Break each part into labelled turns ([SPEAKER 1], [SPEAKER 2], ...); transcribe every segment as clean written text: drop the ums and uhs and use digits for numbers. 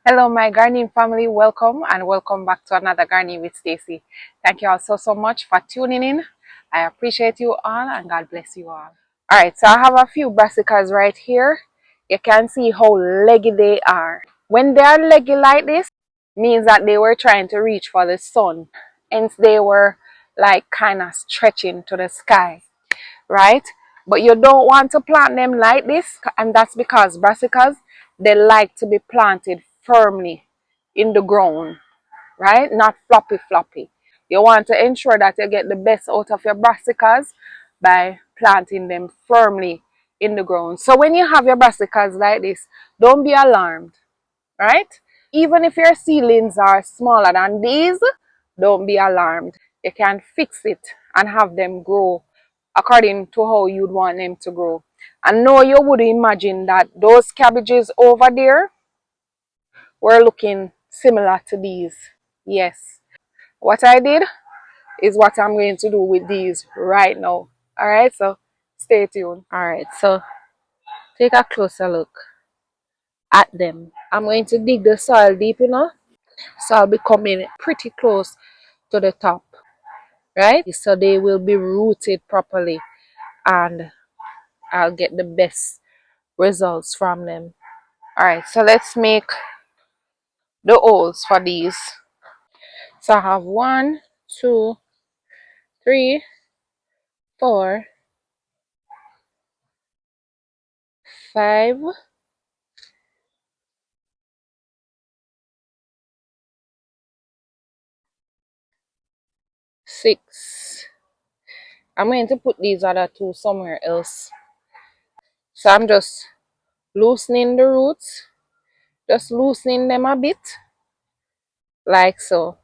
[SPEAKER 1] Hello, my gardening family. Welcome and welcome back to another gardening with Stacey. Thank you all so much for tuning in. I appreciate you all and God bless you all. All right, so I have a few brassicas right here. You can see how leggy they are. When they are leggy like this, means that they were trying to reach for the sun. Hence, they were like kind of stretching to the sky, right? But you don't want to plant them like this, and that's because brassicas, they like to be planted firmly in the ground, right? Not floppy. You want to ensure that you get the best out of your brassicas by planting them firmly in the ground. So when you have your brassicas like this, don't be alarmed, right? Even if your seedlings are smaller than these, don't be alarmed. You can fix it and have them grow according to how you'd want them to grow. And no, you would imagine that those cabbages over there were looking similar to these. Yes. What I did is what I'm going to do with these right now. Alright, so stay tuned. Alright, so take a closer look at them. I'm going to dig the soil deep enough, so I'll be coming pretty close to the top, right? So they will be rooted properly and I'll get the best results from them. Alright, so let's make the holes for these. So I have 1, 2, 3, 4, 5, 6. I'm going to put these other two somewhere else. So I'm just loosening the roots, just loosening them a bit, like so.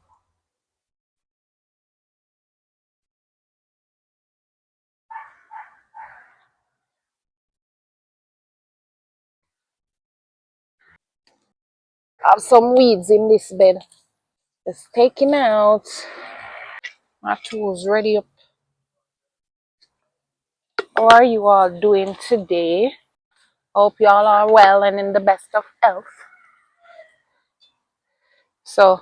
[SPEAKER 1] I have some weeds in this bed. Just taking out. My tools ready up. How are you all doing today? Hope you all are well and in the best of health. So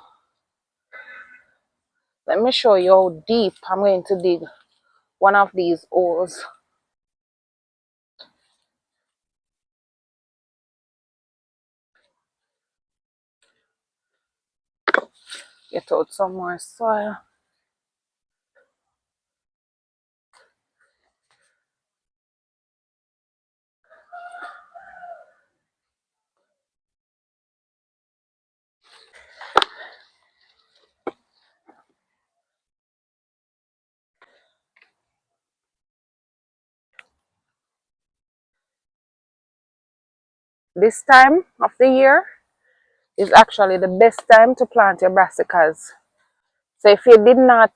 [SPEAKER 1] let me show you how deep I'm going to dig one of these holes. Get out some more soil. This time of the year is actually the best time to plant your brassicas. So if you did not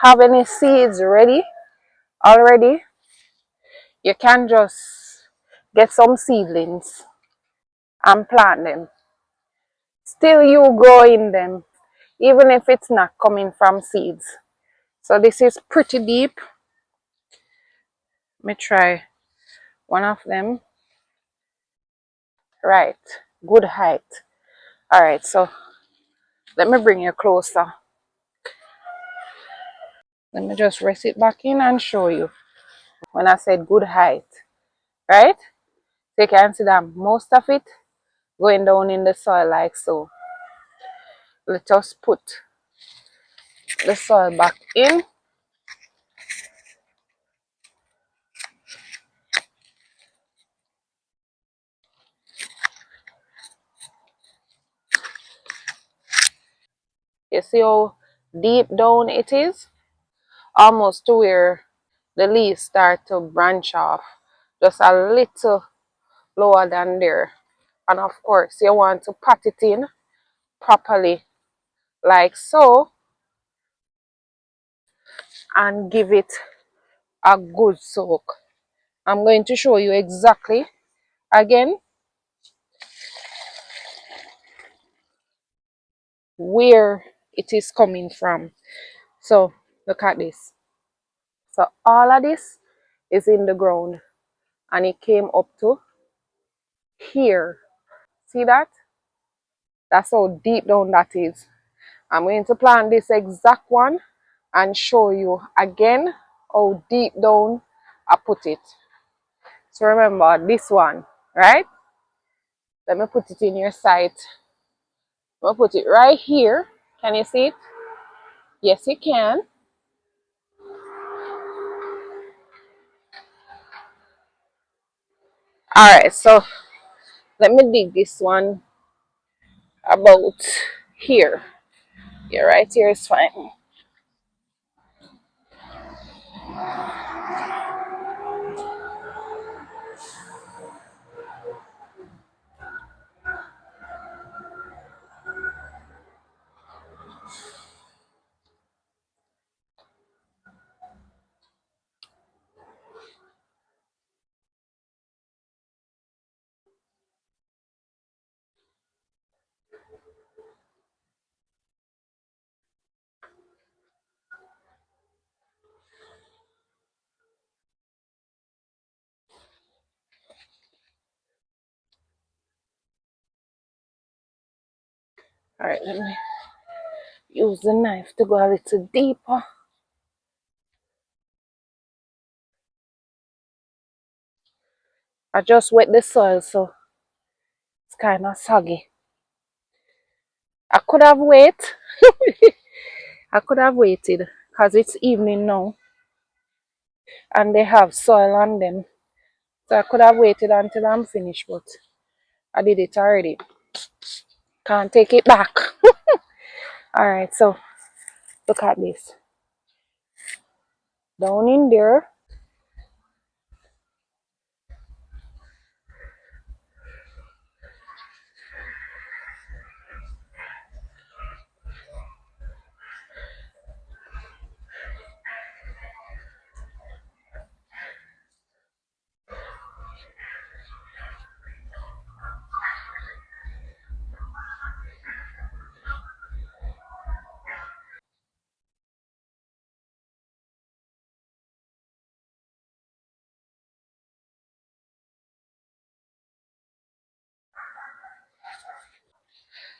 [SPEAKER 1] have any seeds ready already, you can just get some seedlings and plant them. Still you growing them, even if it's not coming from seeds. So this is pretty deep. Let me try one of them. Right, good height. All right, so let me bring you closer. Let me just rest it back in and show you when I said good height, right? So you can see that most of it going down in the soil like so. Let us put the soil back in. You see how deep down it is? Almost to where the leaves start to branch off. Just a little lower than there. And of course, you want to pat it in properly like so and give it a good soak. I'm going to show you exactly again where it is coming from. So look at this. So all of this is in the ground and it came up to here. See that? That's how deep down that is. I'm going to plant this exact one and show you again how deep down I put it. So remember this one, right? Let me put it in your sight. I'm going to put it right here. Can you see it? Yes, you can. Alright, so let me dig this one about here. Yeah, right here is fine. Alright, let me use the knife to go a little deeper. I just wet the soil, so it's kind of soggy. I could have waited. I could have waited because it's evening now and they have soil on them. So I could have waited until I'm finished, but I did it already. Can't take it back. Alright, so look at this. Down in there.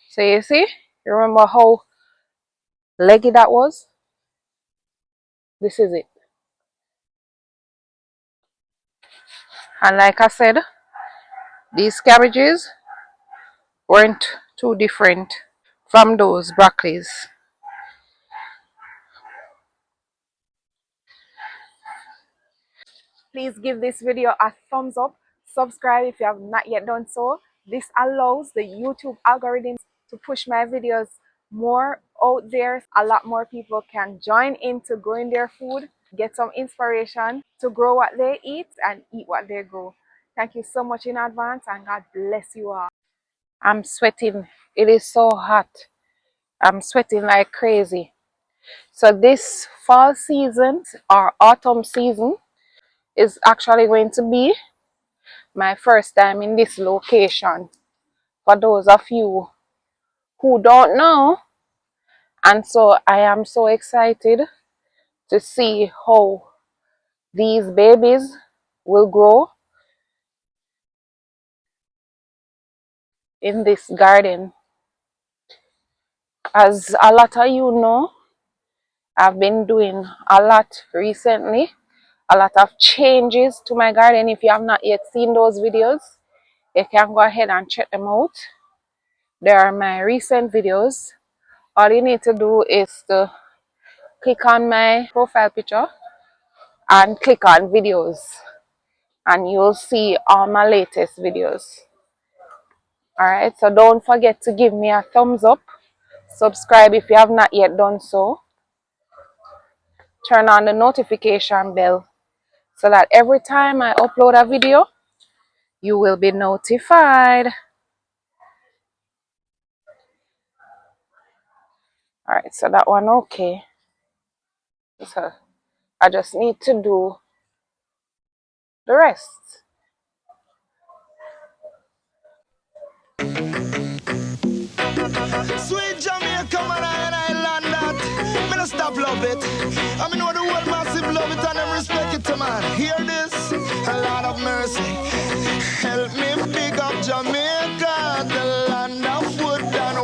[SPEAKER 1] So you see? You remember how leggy that was? This is it. And like I said, these cabbages weren't too different from those broccolis. Please give this video a thumbs up. Subscribe if you have not yet done so. This allows the YouTube algorithms to push my videos more out there. A lot more people can join into growing their food, get some inspiration to grow what they eat and eat what they grow. Thank you so much in advance and God bless you all. I'm sweating. It is so hot. I'm sweating like crazy. So this fall season or autumn season is actually going to be my first time in this location. For those of you who don't know, and so I am so excited to see how these babies will grow in this garden. As a lot of you know, I've been doing a lot recently, a lot of changes to my garden. If you have not yet seen those videos, you can go ahead and check them out. They are my recent videos. All you need to do is to click on my profile picture and click on videos and you'll see all my latest videos. Alright, so don't forget to give me a thumbs up, subscribe if you have not yet done so, turn on the notification bell so that every time I upload a video you will be notified. Alright, so that one okay. So I just need to do the rest.
[SPEAKER 2] Sweet Jamaica, man, I land that. Me no stop love it. I mean, know the world massive love it and them respect it, man. Hear this? A lot of mercy. Help me big up Jamaica, the land of wood and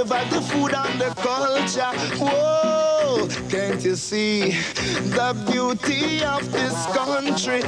[SPEAKER 2] vibe, the food and the culture. Whoa, can't you see the beauty of this country?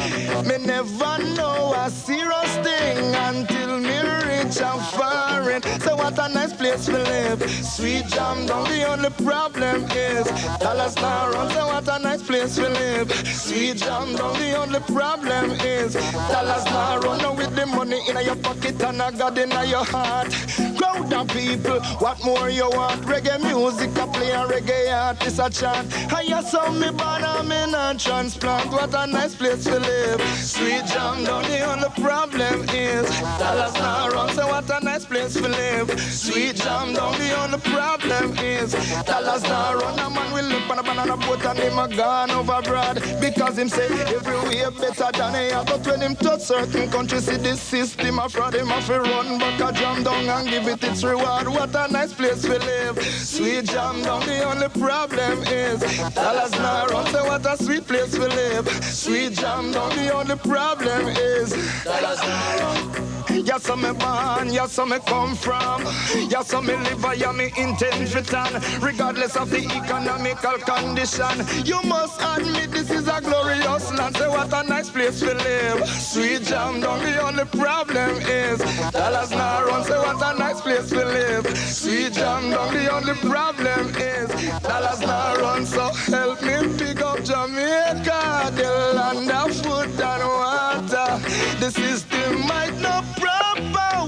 [SPEAKER 2] Me never know a serious thing until me reach a foreign. So what a nice place to live. Sweet jam down, the only problem is dollars now run. So what a nice place to live. Sweet jam down, the only problem is dollars now run. Now with the money in your pocket and a God in your heart. Crowd of people, what more you want? Reggae music, I play a reggae artist a chant. I hear some me born and me not transplant. What a nice place to live. Sweet jam down, the only problem is dollars now run. So what a nice place to live. Sweet jam down, the only problem is dollars now run. A man will live on a banana boat and him a gone overboard. Because him say everywhere better than he have. But when him touch certain countries, see this system a fraud. Him have to run back a jam down and give it its reward. What a nice place to live. Sweet jam down, the only problem is dollars now run. So what a sweet place to live. Sweet jam down, the only problem is dollars now run. Yes, I'm a born, yes, I'm a come from. Yes, I'm a live, I am intent return. Regardless of the economical condition, you must admit this is a glorious land. Say what a nice place to live. Sweet jam down, the only problem is dollars now run. Say what a nice place to live. Sweet jam down, the only problem is dollars now run. So help me pick up Jamaica, the land of food and water. The system might not proper.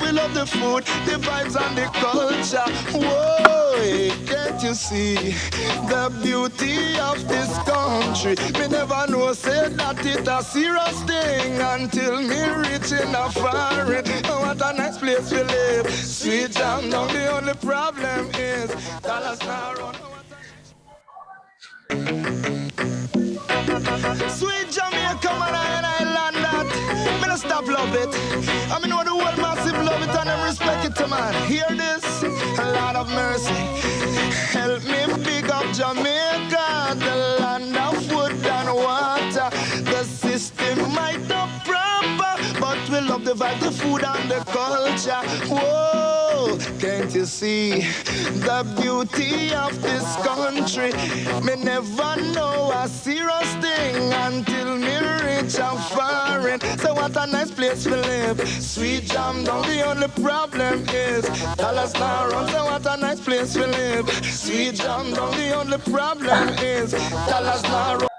[SPEAKER 2] We love the food, the vibes and the culture. Whoa, can't you see the beauty of this country? Me never know say that it a serious thing until me reach in a foreign. Oh, what a nice place to live. Sweet jam down, the only problem is dollars now run. Sweet Jamaica, man, I land that. Me no stop love it. I mean, know the world massive love it and them respect it, man. Hear this? A lot of mercy. Help me big up Jamaica, the land of food and water. The system might not proper, but we love the vibe, the food and the culture. Whoa, can't you see the beauty of this country? Me never know a serious thing until me reach a foreign. So what a nice place to live. Sweet jam down, the only problem is dollars now run. So what a nice place to live. Sweet jam down, the only problem is dollars now run.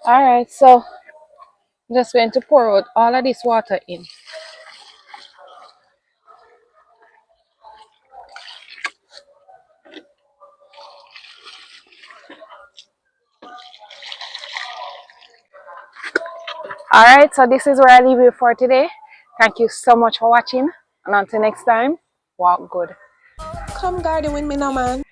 [SPEAKER 1] Alright, so I'm just going to pour out all of this water in. Alright, so this is where I leave you for today. Thank you so much for watching. And until next time, walk good.
[SPEAKER 3] Come garden with me now, man.